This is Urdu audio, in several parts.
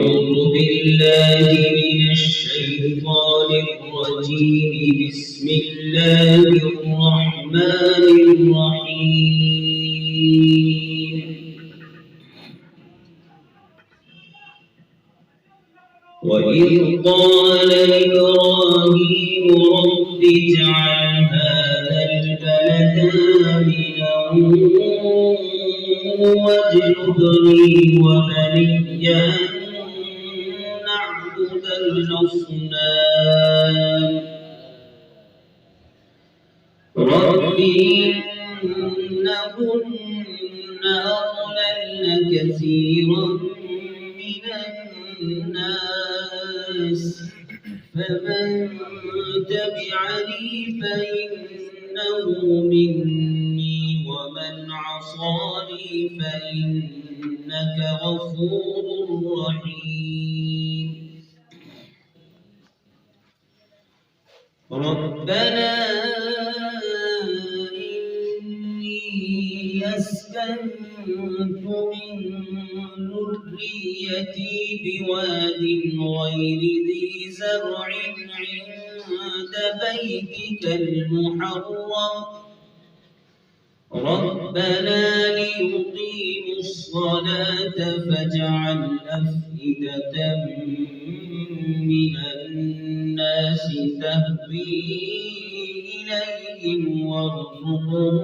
أعوذ بالله من الشيطان الرجيم بسم الله الرحمن الرحيم وإذ قال إبراهيم رب اجعل هذا البلد آمنا واجنبني وبني أن نعبد الأصنام رب إنهن أضللن كثيرا من الناس فمن تبعني فإنه مني ومن عصاني فإنك غفور رحيم ربنا إني أسكنت من ذريتي بواد غير ذي زرع عند بيتك المحرم ربنا ليقيموا الصلاة فاجعل أفئدة من الناس تهوي إليهم وارزقهم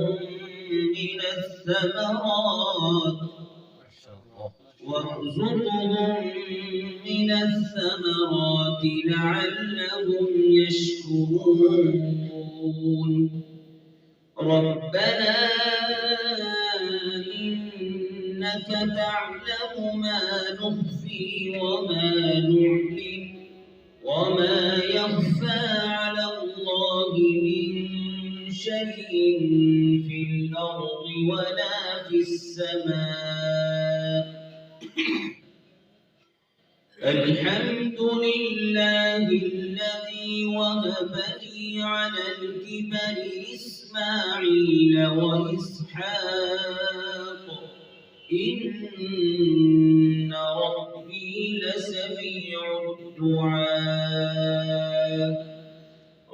من الثمرات لعلهم يشكرون ربنا إنك تعلم ما نخفي وما نعلن وما يخفى على الله من شيء في الأرض ولا في السماء الحمد لله الذي وهب لي على الكبر إسماعيل وإسحاق إن ربي لسميع الدعاء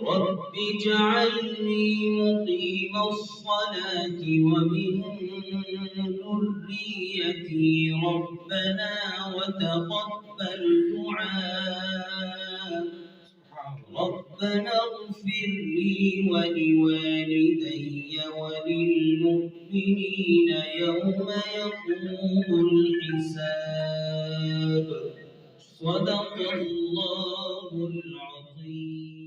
رب اجعلني مقيم الصلاة ومن ذريتي ربنا وتقبل دعاء ربنا اغفر لي ولوالدي وللمؤمنين يوم يقوم الحساب صدق الله العظيم.